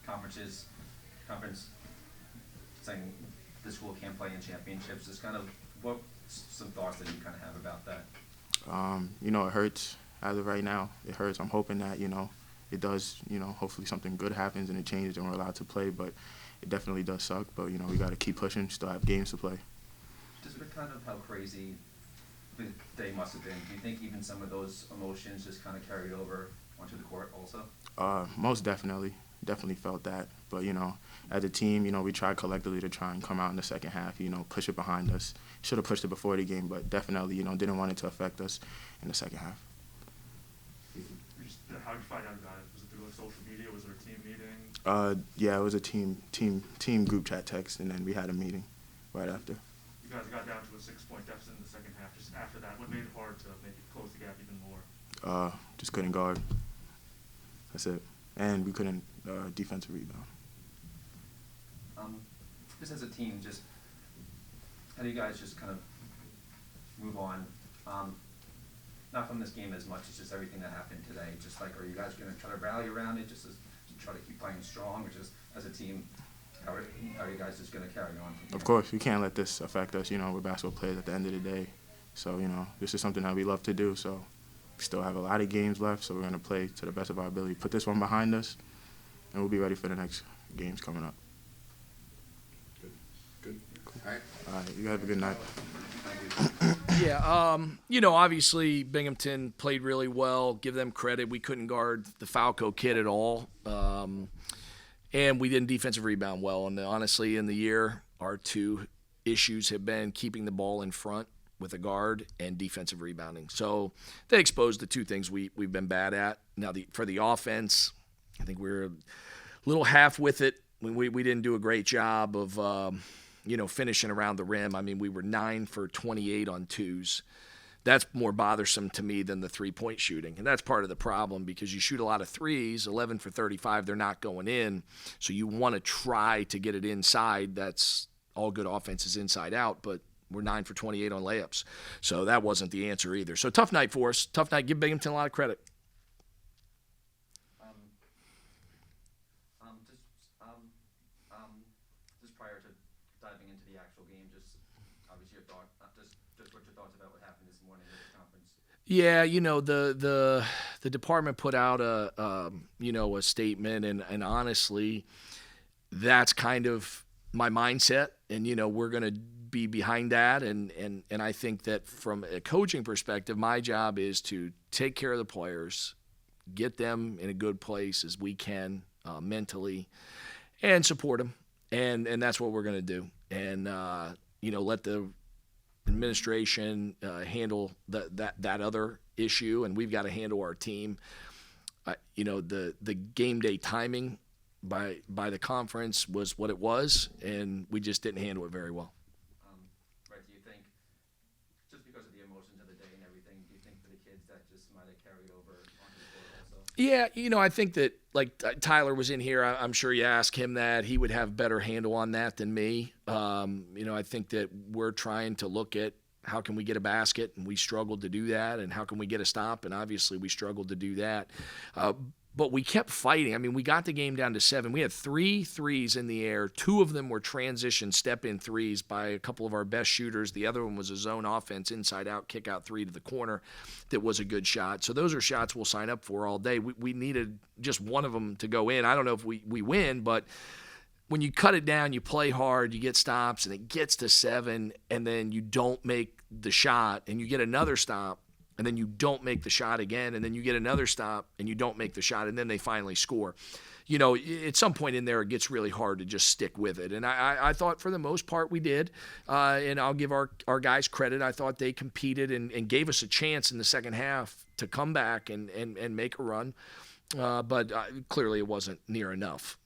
conference saying the school can't play in championships. Just kind of what some thoughts that you kind of have about that? It hurts as of right now. It hurts. I'm hoping that, it does, hopefully something good happens and it changes and we're allowed to play, but it definitely does suck. But, we got to keep pushing, still have games to play. Just for kind of how crazy the day must have been, do you think even some of those emotions just kind of carried over onto the court also? Most definitely. Definitely felt that. But, as a team, we tried collectively to try and come out in the second half, push it behind us. Should have pushed it before the game, but definitely, didn't want it to affect us in the second half. How did you find out about it? Was it through social media? Was there a team meeting? Yeah, it was a team group chat text, and then we had a meeting right after. You guys got down to a 6-point deficit in the second half. Just after that, what made it hard to make it close the gap even more? Just couldn't guard. That's it. And we couldn't defensive rebound. Just as a team, just how do you guys just kind of move on? Not from this game as much as just everything that happened today. Just like, are you guys going to try to rally around it, just to try to keep playing strong, or just as a team, how are you guys just going to carry on? Of course, we can't let this affect us. We're basketball players at the end of the day. So, this is something that we love to do. So we still have a lot of games left, so we're going to play to the best of our ability. Put this one behind us, and we'll be ready for the next games coming up. Good. Cool. All right. You have a good night. Yeah, obviously Binghamton played really well. Give them credit. We couldn't guard the Falco kid at all. And we didn't defensive rebound well. And honestly, in the year, our two issues have been keeping the ball in front with a guard and defensive rebounding. So they exposed the two things we've been bad at. Now, for the offense, I think we're a little half with it. We didn't do a great job of finishing around the rim. I mean, we were 9 for 28 on twos. That's more bothersome to me than the three-point shooting. And that's part of the problem because you shoot a lot of threes, 11 for 35, they're not going in. So you want to try to get it inside. That's all good offense is inside out, but we're 9 for 28 on layups. So that wasn't the answer either. So tough night for us. Tough night. Give Binghamton a lot of credit. Just prior to diving into the actual game, just obviously your thought, just what your thoughts about what happened this morning at the conference. Yeah, the department put out a statement, and honestly, that's kind of my mindset, and we're going to be behind that, and I think that from a coaching perspective, my job is to take care of the players, get them in a good place as we can mentally, and support them. And that's what we're going to do. And, let the administration handle that other issue, and we've got to handle our team. The game day timing by the conference was what it was, and we just didn't handle it very well. Right, do you think, just because of the emotions of the day and everything, do you think for the kids that just might have carried over onto the court also? Yeah, I think that, like Tyler was in here, I'm sure you ask him that. He would have better handle on that than me. I think that we're trying to look at how can we get a basket, and we struggled to do that, and how can we get a stop, and obviously we struggled to do that. But we kept fighting. I mean, we got the game down to 7. We had 3 threes in the air. 2 of them were transition step-in threes by a couple of our best shooters. The other one was a zone offense, inside-out, kick-out 3 to the corner that was a good shot. So those are shots we'll sign up for all day. We needed just one of them to go in. I don't know if we win, but when you cut it down, you play hard, you get stops, and it gets to 7, and then you don't make the shot, and you get another stop, and then you don't make the shot again, and then you get another stop, and you don't make the shot, and then they finally score. At some point in there, it gets really hard to just stick with it. And I thought for the most part we did, and I'll give our guys credit. I thought they competed and gave us a chance in the second half to come back and make a run. But clearly it wasn't near enough.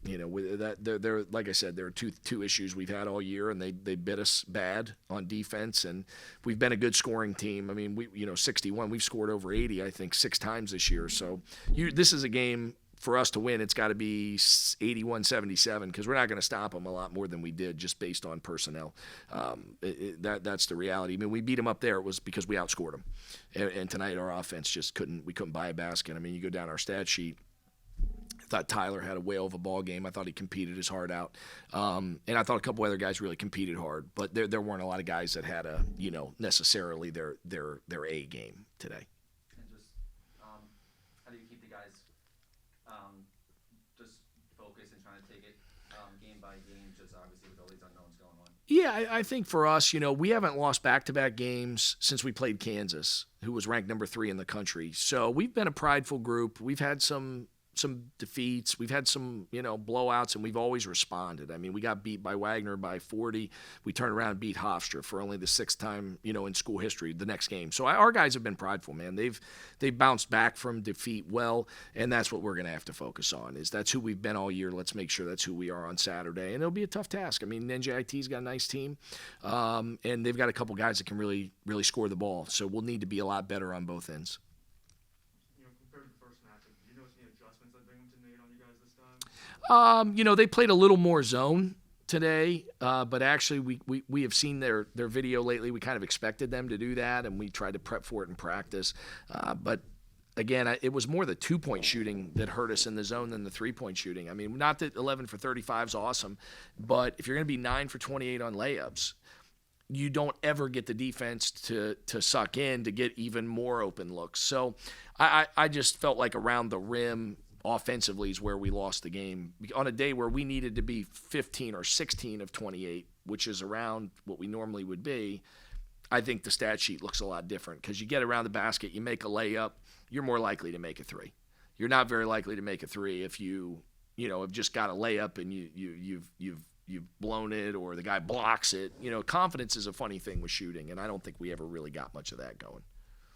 With that, there, like I said, there are two issues we've had all year, and they bit us bad on defense. And we've been a good scoring team. I mean, 61. We've scored over 80, I think, 6 times this year. So this is a game for us to win. It's got to be 81-77 because we're not going to stop them a lot more than we did just based on personnel. That's the reality. I mean, we beat them up there. It was because we outscored them. And tonight our offense just couldn't buy a basket. I mean, you go down our stat sheet. I thought Tyler had a whale of a ball game. I thought he competed his heart out. And I thought a couple other guys really competed hard. But there weren't a lot of guys that had necessarily their A game today. And just how do you keep the guys just focused and trying to take it game by game, just obviously with all these unknowns going on? Yeah, I think for us, we haven't lost back-to-back games since we played Kansas, who was ranked number 3 in the country. So we've been a prideful group. We've had some defeats. We've had some, blowouts, and we've always responded. I mean, we got beat by Wagner by 40. We turned around and beat Hofstra for only the 6th time, in school history, the next game. So our guys have been prideful, man. They've bounced back from defeat well, and that's what we're going to have to focus on. That's who we've been all year. Let's make sure that's who we are on Saturday, and it'll be a tough task. I mean, NJIT's got a nice team, and they've got a couple guys that can really, really score the ball. So we'll need to be a lot better on both ends. They played a little more zone today, but actually we have seen their video lately. We kind of expected them to do that, and we tried to prep for it in practice. But again, it was more the 2-point shooting that hurt us in the zone than the 3-point shooting. I mean, not that 11 for 35 is awesome, but if you're going to be 9 for 28 on layups, you don't ever get the defense to suck in to get even more open looks. So I just felt like around the rim offensively is where we lost the game on a day where we needed to be 15 or 16 of 28, which is around what we normally would be. I think the stat sheet looks a lot different because you get around the basket, you make a layup, you're more likely to make a 3. You're not very likely to make a 3 if you have just got a layup and you've blown it or the guy blocks it. Confidence is a funny thing with shooting, and I don't think we ever really got much of that going.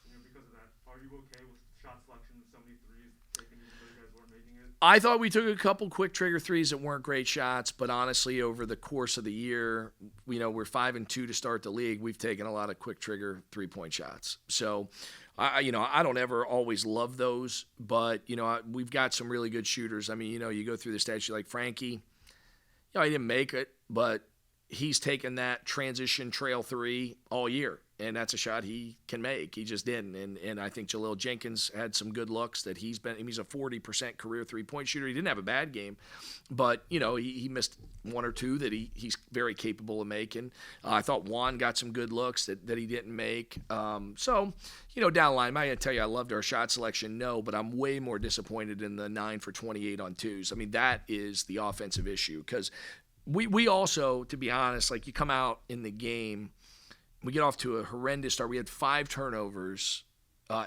Because of that, are you okay with shot selection with so many threes taken even though you guys weren't making it? I thought we took a couple quick trigger threes that weren't great shots, but honestly, over the course of the year, we're 5-2 to start the league. We've taken a lot of quick trigger 3-point shots. So, I don't ever always love those, but we've got some really good shooters. I mean, you go through the stats, like Frankie. He didn't make it, but he's taken that transition trail 3 all year, and that's a shot he can make. He just didn't, and I think Jaleel Jenkins had some good looks that he's a 40% career 3-point shooter. He didn't have a bad game, but he missed 1 or 2 that he's very capable of making. I thought Juan got some good looks that he didn't make. So down the line, I tell you, I loved our shot selection, no, but I'm way more disappointed in the 9 for 28 on 2s. I mean, that is the offensive issue because we also, to be honest, like you come out in the game, we get off to a horrendous start. We had 5 turnovers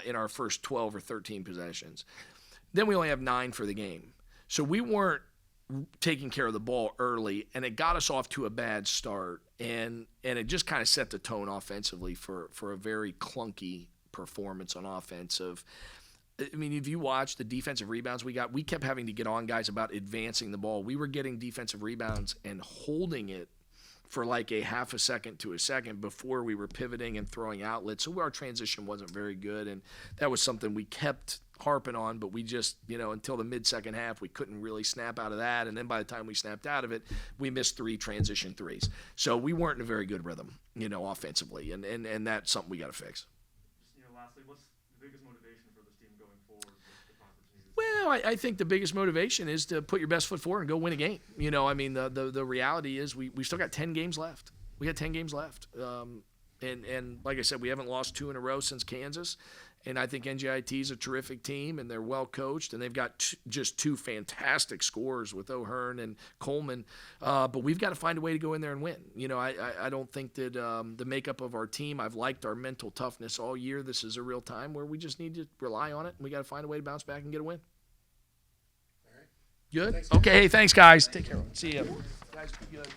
in our first 12 or 13 possessions. Then we only have 9 for the game. So we weren't taking care of the ball early, and it got us off to a bad start. And it just kind of set the tone offensively for a very clunky performance on offense. I mean, if you watch the defensive rebounds we got, we kept having to get on guys about advancing the ball. We were getting defensive rebounds and holding it for like a half a second to a second before we were pivoting and throwing outlets. So our transition wasn't very good, and that was something we kept harping on, but we just, until the mid-second half, we couldn't really snap out of that. And then by the time we snapped out of it, we missed 3 transition threes. So we weren't in a very good rhythm, offensively, and that's something we got to fix. Just, lastly, what's the biggest motivation for this team going forward with the conference? Well, I think the biggest motivation is to put your best foot forward and go win a game. I mean, the reality is we still got 10 games left. We got 10 games left. And like I said, we haven't lost 2 in a row since Kansas. And I think NJIT is a terrific team, and they're well coached, and they've got just 2 fantastic scorers with O'Hearn and Coleman. But we've got to find a way to go in there and win. I don't think that the makeup of our team, I've liked our mental toughness all year. This is a real time where we just need to rely on it, and we got to find a way to bounce back and get a win. All right. Good? Thanks, okay, hey, thanks, guys. Take care. See you. Guys, be good.